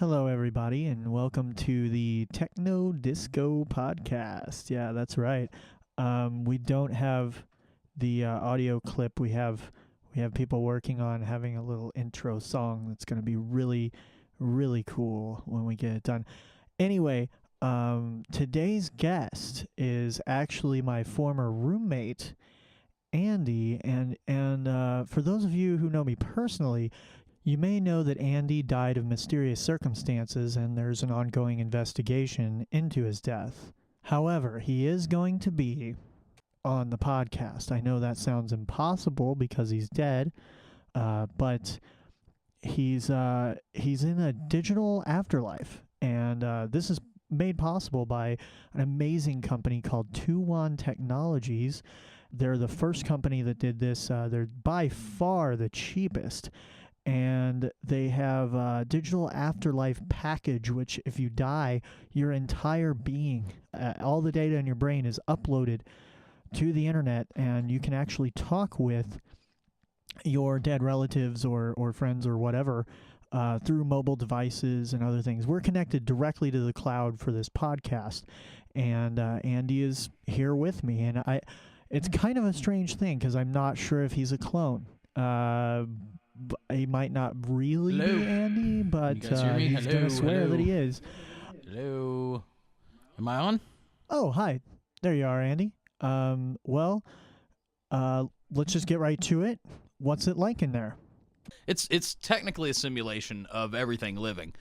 Hello, everybody, and welcome to the Techno Disco podcast. Yeah, that's right. We don't have the audio clip. We have people working on having a little intro song that's going to be really, really cool when we get it done. Anyway, today's guest is actually my former roommate, Andy, and for those of you who know me personally, you may know that Andy died of mysterious circumstances, and there's an ongoing investigation into his death. However, he is going to be on the podcast. I know that sounds impossible because he's dead, but he's in a digital afterlife, and this is made possible by an amazing company called 21 Technologies. They're the first company that did this. They're by far the cheapest. And they have a digital afterlife package, which if you die, your entire being, all the data in your brain is uploaded to the internet, and you can actually talk with your dead relatives or friends or whatever through mobile devices and other things. We're connected directly to the cloud for this podcast, and Andy is here with me. And it's kind of a strange thing because I'm not sure if he's a clone. He might not really be Andy, but he's going to swear that he is. Hello. Am I on? Oh, hi. There you are, Andy. Let's just get right to it. What's it like in there? It's technically a simulation of everything living.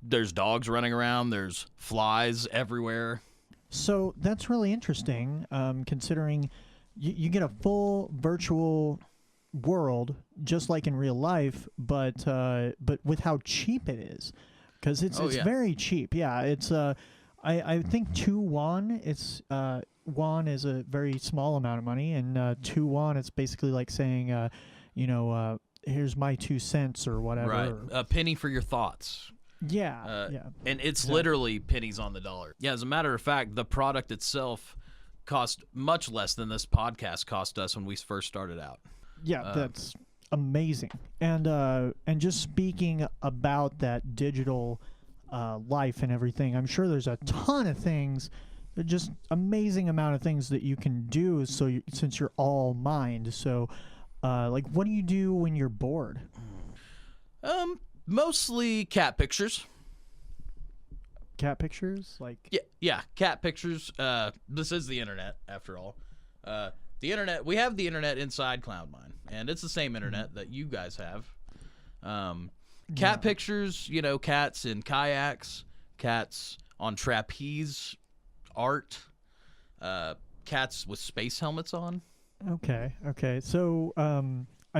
There's dogs running around. There's flies everywhere. So that's really interesting, considering you get a full virtual world just like in real life, but with how cheap it is, because it's very cheap. Yeah, it's I think 2 won. It's won is a very small amount of money, and 2 won it's basically like saying here's my 2 cents or whatever. Right, a penny for your thoughts. Yeah, and it's literally pennies on the dollar. Yeah, as a matter of fact, the product itself cost much less than this podcast cost us when we first started out. Yeah, that's amazing. And just speaking about that digital life and everything, I'm sure there's a ton of things, just amazing amount of things that you can do. So since you're all mind, so like, what do you do when you're bored? Mostly cat pictures. Cat pictures, like yeah, cat pictures. This is the internet, after all. The internet, we have the internet inside CloudMine, and it's the same internet that you guys have. Cat pictures, cats in kayaks, cats on trapeze art, cats with space helmets on. Okay. So, I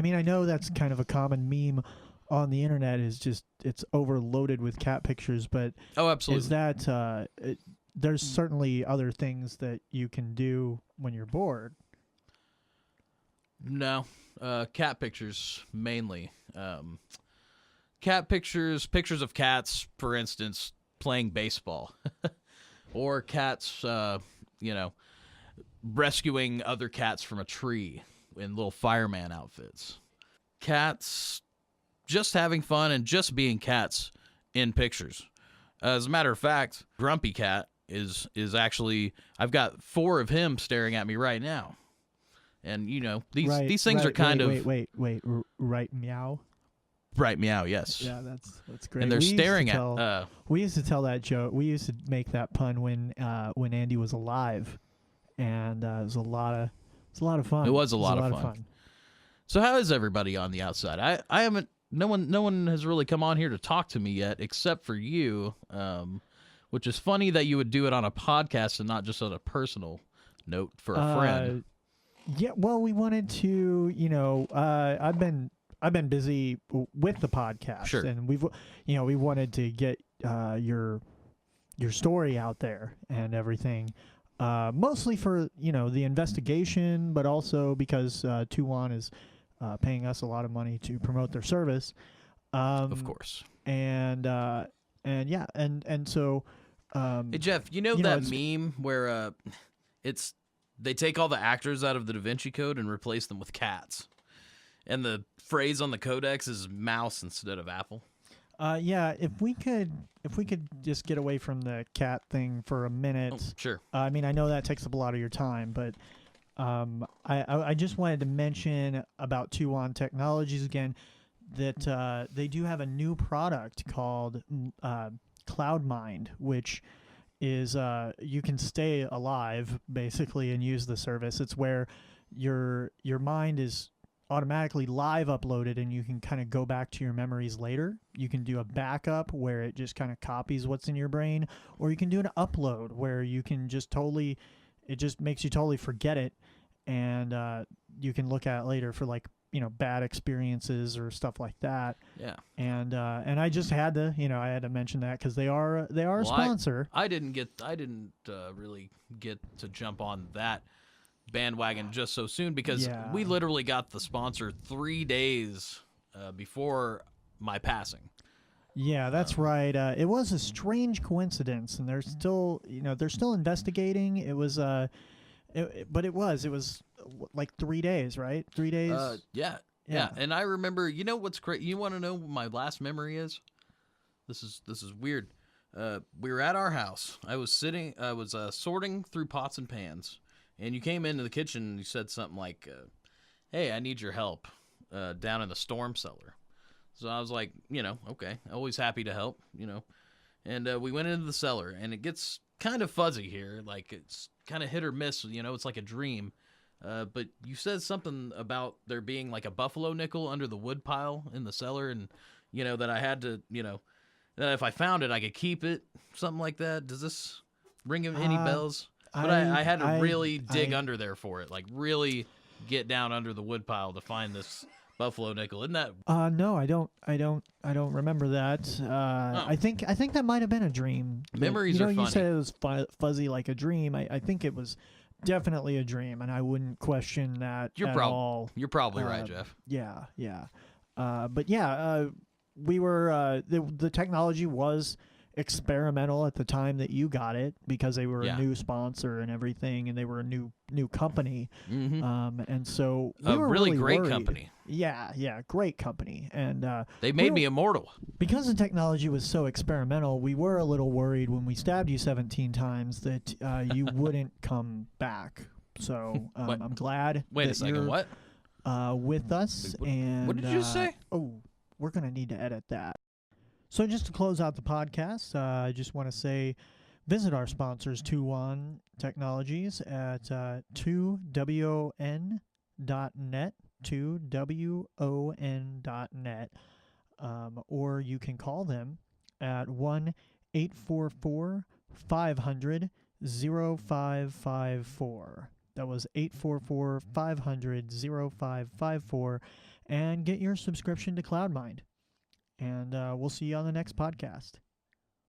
mean, I know that's kind of a common meme on the internet, is just it's overloaded with cat pictures, but oh, absolutely. Is that there's certainly other things that you can do when you're bored? No, cat pictures mainly. Cat pictures of cats, for instance, playing baseball, or cats, rescuing other cats from a tree in little fireman outfits. Cats just having fun and just being cats in pictures. As a matter of fact, Grumpy Cat is actually, I've got 4 of him staring at me right now. And, these things are kind of... Wait. Right meow? Right meow, yes. Yeah, that's great. And they're staring at... we used to tell that joke. We used to make that pun when Andy was alive. And it was a lot of fun. It was a lot of fun. So how is everybody on the outside? I haven't... No one has really come on here to talk to me yet, except for you, which is funny that you would do it on a podcast and not just on a personal note for a friend. Yeah, well, we wanted to, I've been busy with the podcast, sure. And we wanted to get your story out there and everything, mostly for the investigation, but also because 21 is paying us a lot of money to promote their service. Of course. And so. Hey Jeff, that meme where they take all the actors out of the Da Vinci Code and replace them with cats, and the phrase on the codex is mouse instead of apple? Yeah, if we could just get away from the cat thing for a minute. Oh, sure. I mean, I know that takes up a lot of your time, but I just wanted to mention about Tuan Technologies again that they do have a new product called CloudMind, which is you can stay alive basically and use the service. It's where your mind is automatically live uploaded and you can kind of go back to your memories later. You can do a backup where it just kind of copies what's in your brain, or you can do an upload where you can just totally, it just makes you totally forget it, and you can look at it later for like, you know, bad experiences or stuff like that. Yeah. And I just had to, you know, I had to mention that because they are a sponsor. I didn't really get to jump on that bandwagon just so soon because we literally got the sponsor 3 days before my passing. Yeah, that's right. It was a strange coincidence, and they're still investigating. It was but it was like 3 days, right? 3 days. Yeah. And I remember, you know what's great? You want to know what my last memory is? This is weird. We were at our house. I was sorting through pots and pans, and you came into the kitchen and you said something like, "Hey, I need your help down in the storm cellar." So I was like, you know, okay, always happy to help, you know. And we went into the cellar, and it gets kind of fuzzy here, like it's kind of hit or miss, you know. It's like a dream. But you said something about there being like a buffalo nickel under the wood pile in the cellar, and you know that I had to, you know, that if I found it, I could keep it, something like that. Does this ring any bells? But I had to really dig under there for it, like really get down under the wood pile to find this buffalo nickel. Isn't that? No, I don't remember that. I think that might have been a dream. Memories are funny. You said it was fuzzy like a dream. I think it was definitely a dream, and I wouldn't question that at all. You're probably right, Jeff. Yeah. But yeah, we were the technology was experimental at the time that you got it because they were a new sponsor and everything, and they were a new company. Mm-hmm. And so we a were really great worried. company. Yeah, great company. And they made me immortal. Because the technology was so experimental, we were a little worried when we stabbed you 17 times that you wouldn't come back. So I'm glad Wait that a second, you're what? with us. And what did you say? Oh, we're going to need to edit that. So just to close out the podcast, I just want to say visit our sponsors, Tuan Technologies, at 2won.net, 2won.net, or you can call them at 1-844-500-0554. That was 844-500-0554, and get your subscription to CloudMind. And we'll see you on the next podcast.